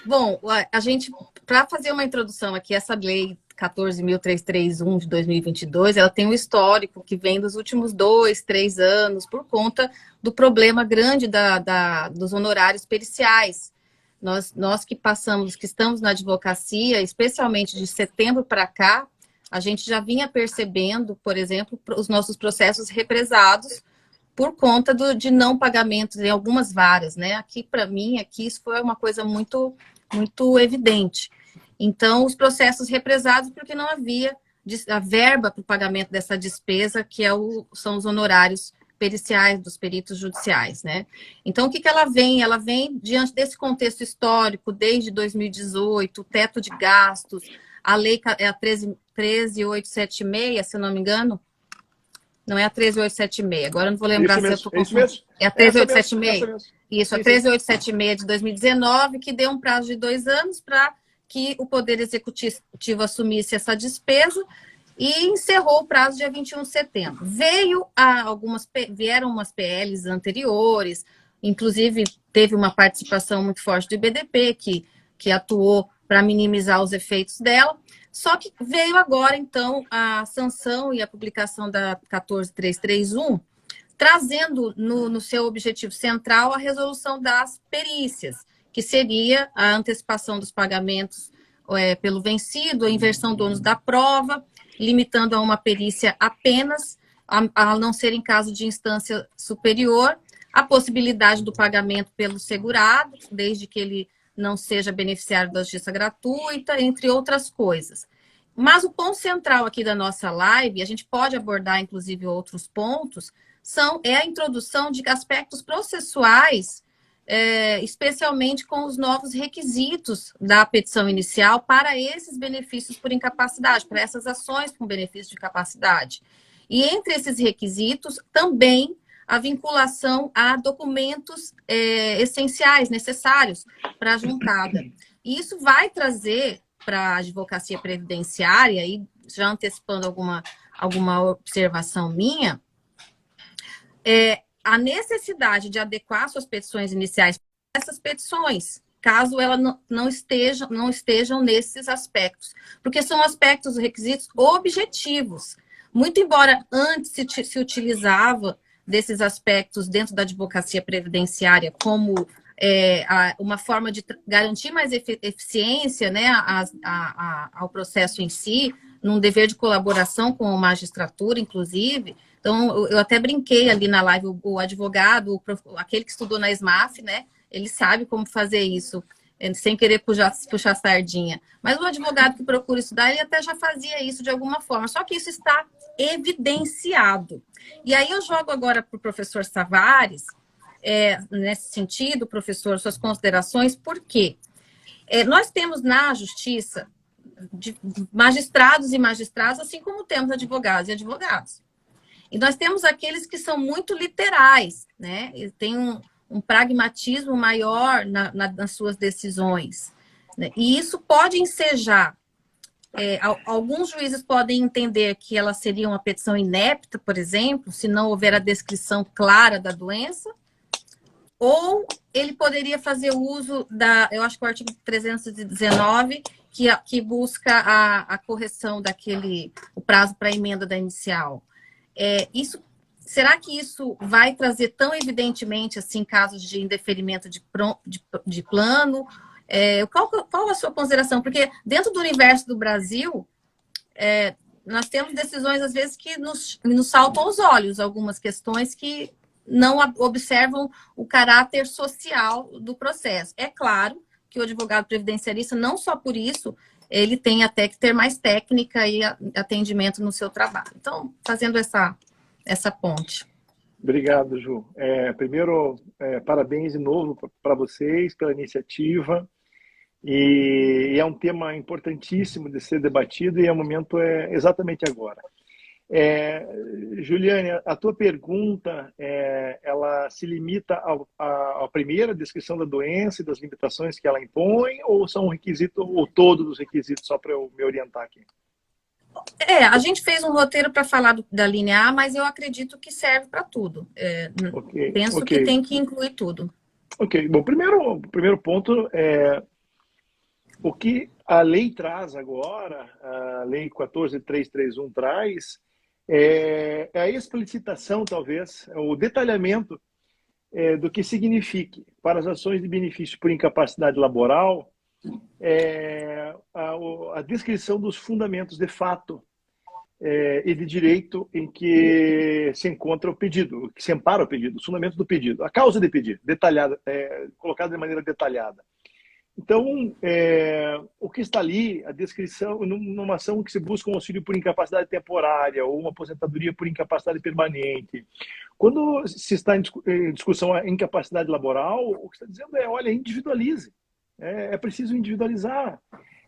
Bom, a gente, para fazer uma introdução aqui, essa lei 14.331 de 2022, ela tem um histórico que vem dos últimos 2, 3 anos, por conta do problema grande dos honorários periciais. Nós que passamos, que estamos na advocacia, especialmente de setembro para cá, a gente já vinha percebendo, por exemplo, os nossos processos represados por conta de não pagamentos em algumas varas, né? Aqui, para mim, aqui isso foi uma coisa muito evidente. Então, os processos represados porque não havia a verba para o pagamento dessa despesa, que são os honorários periciais dos peritos judiciais, né? Então, o que ela vem? Ela vem diante desse contexto histórico, desde 2018, o teto de gastos, a lei é a 13.876, se eu não me engano. Não é a 13.876, agora eu não vou lembrar se eu estou confundindo. É a 13.876? Isso, a 13.876 de 2019, que deu um prazo de 2 anos para que o Poder Executivo assumisse essa despesa e encerrou o prazo dia 21 de setembro. Vieram umas PLs anteriores, inclusive teve uma participação muito forte do IBDP, que atuou para minimizar os efeitos dela. Só que veio agora, então, a sanção e a publicação da 14.331, trazendo no seu objetivo central a resolução das perícias, que seria a antecipação dos pagamentos pelo vencido, a inversão do ônus da prova, limitando a uma perícia apenas, a não ser em caso de instância superior, a possibilidade do pagamento pelo segurado, desde que ele não seja beneficiário da justiça gratuita, entre outras coisas. Mas o ponto central aqui da nossa live, e a gente pode abordar, inclusive, outros pontos, é a introdução de aspectos processuais, especialmente com os novos requisitos da petição inicial para esses benefícios por incapacidade, para essas ações com benefício de incapacidade. E entre esses requisitos, também a vinculação a documentos essenciais, necessários para a juntada. E isso vai trazer para a advocacia previdenciária, e já antecipando alguma observação minha, a necessidade de adequar suas petições iniciais a essas petições, caso elas não estejam nesses aspectos, porque são aspectos, requisitos objetivos. Muito embora antes se utilizava desses aspectos dentro da advocacia previdenciária como uma forma de garantir mais eficiência, né, ao processo em si, num dever de colaboração com a magistratura, inclusive. Então, eu até brinquei ali na live, o advogado, aquele que estudou na SMAF, né, ele sabe como fazer isso, sem querer puxar sardinha. Mas o advogado que procura estudar, ele até já fazia isso de alguma forma, só que isso está evidenciado. E aí eu jogo agora para o professor Tavares, nesse sentido, professor, suas considerações, por quê? Nós temos na justiça magistrados e magistradas, assim como temos advogados e advogados. E nós temos aqueles que são muito literais, né? E tem um pragmatismo maior nas suas decisões, né? E isso pode ensejar. Alguns juízes podem entender que ela seria uma petição inepta, por exemplo, se não houver a descrição clara da doença, ou ele poderia fazer uso eu acho que o artigo 319, que busca a correção o prazo para a emenda da inicial. Será que isso vai trazer tão evidentemente, assim, casos de indeferimento de plano? Qual a sua consideração? Porque dentro do universo do Brasil, nós temos decisões, às vezes, que nos saltam aos olhos, algumas questões que não observam o caráter social do processo. É claro que o advogado previdenciarista, não só por isso, ele tem até que ter mais técnica e atendimento no seu trabalho. Então, fazendo essa ponte. Obrigado, Ju. Primeiro, parabéns de novo para vocês pela iniciativa. E é um tema importantíssimo de ser debatido e o momento é exatamente agora. Juliane, a tua pergunta, ela se limita à primeira descrição da doença e das limitações que ela impõe, ou são um requisito, ou todos os requisitos, só para eu me orientar aqui? A gente fez um roteiro para falar da linha A, mas eu acredito que serve para tudo. Penso que tem que incluir tudo. Ok, bom, primeiro ponto O que a lei traz agora, a Lei 14.331 traz, é a explicitação, talvez, o detalhamento do que signifique para as ações de benefício por incapacidade laboral a descrição dos fundamentos de fato e de direito em que se encontra o pedido, que se ampara o pedido, os fundamentos do pedido, a causa de pedido, detalhada, colocada de maneira detalhada. Então, o que está ali, a descrição, numa ação que se busca um auxílio por incapacidade temporária ou uma aposentadoria por incapacidade permanente. Quando se está em discussão a incapacidade laboral, o que está dizendo é, olha, individualize. É preciso individualizar.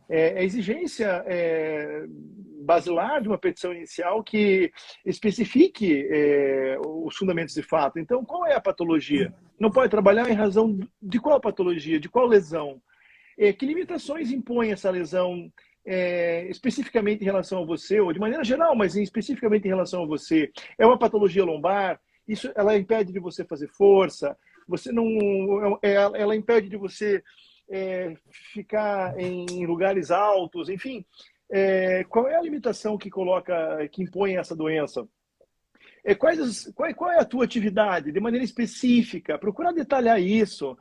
É exigência basilar de uma petição inicial que especifique os fundamentos de fato. Então, qual é a patologia? Não pode trabalhar em razão de qual patologia, de qual lesão? Que limitações impõe essa lesão especificamente em relação a você, ou de maneira geral, mas especificamente em relação a você? É uma patologia lombar? Isso, ela impede de você fazer força? Você não, ela impede de você ficar em lugares altos? Enfim, qual é a limitação que que impõe essa doença? Qual é a tua atividade, de maneira específica? Procura detalhar isso.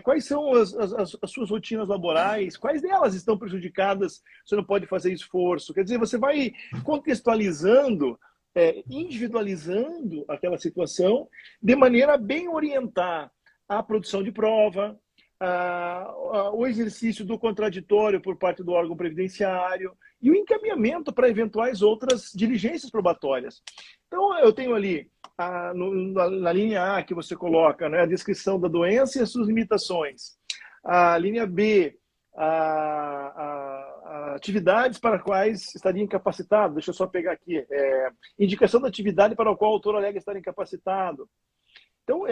Quais são as suas rotinas laborais? Quais delas estão prejudicadas? Você não pode fazer esforço. Quer dizer, você vai contextualizando, individualizando aquela situação de maneira a bem orientar a produção de prova, o exercício do contraditório por parte do órgão previdenciário e o encaminhamento para eventuais outras diligências probatórias. Então, eu tenho ali, na linha A que você coloca, né, a descrição da doença e as suas limitações. A linha B, atividades para as quais estaria incapacitado. Deixa eu só pegar aqui. Indicação da atividade para a qual o autor alega estar incapacitado. Então,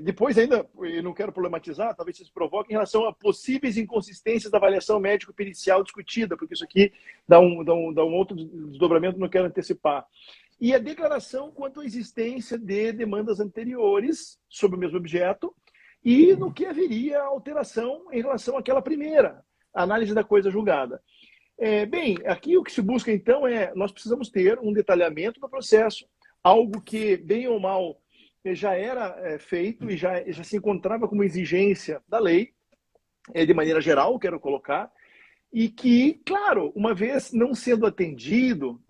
depois ainda, eu não quero problematizar, talvez isso provoque em relação a possíveis inconsistências da avaliação médico-pericial discutida, porque isso aqui dá um outro desdobramento, não quero antecipar. E a declaração quanto à existência de demandas anteriores sobre o mesmo objeto e no que haveria alteração em relação àquela primeira, análise da coisa julgada. Bem, aqui o que se busca, então, nós precisamos ter um detalhamento do processo, algo que, bem ou mal, já era feito e já se encontrava como exigência da lei, de maneira geral, quero colocar, e que, claro, uma vez não sendo atendido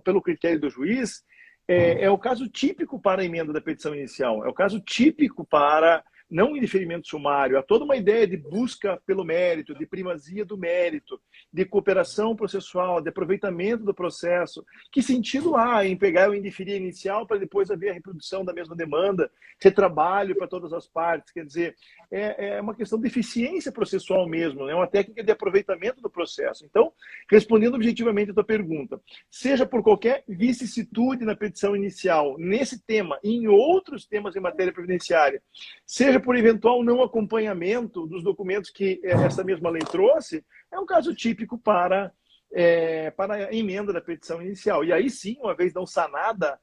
pelo critério do juiz, é o caso típico para a emenda da petição inicial, é o caso típico para não indeferimento sumário. Há toda uma ideia de busca pelo mérito, de primazia do mérito, de cooperação processual, de aproveitamento do processo. Que sentido há em pegar o indeferir inicial para depois haver a reprodução da mesma demanda, ter trabalho para todas as partes? Quer dizer, é uma questão de eficiência processual mesmo, é uma técnica de aproveitamento do processo. Então, respondendo objetivamente a tua pergunta, seja por qualquer vicissitude na petição inicial, nesse tema e em outros temas em matéria previdenciária, seja por eventual não acompanhamento dos documentos que essa mesma lei trouxe, é um caso típico para a emenda da petição inicial. E aí sim, uma vez não sanado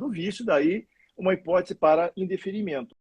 o vício, daí uma hipótese para indeferimento.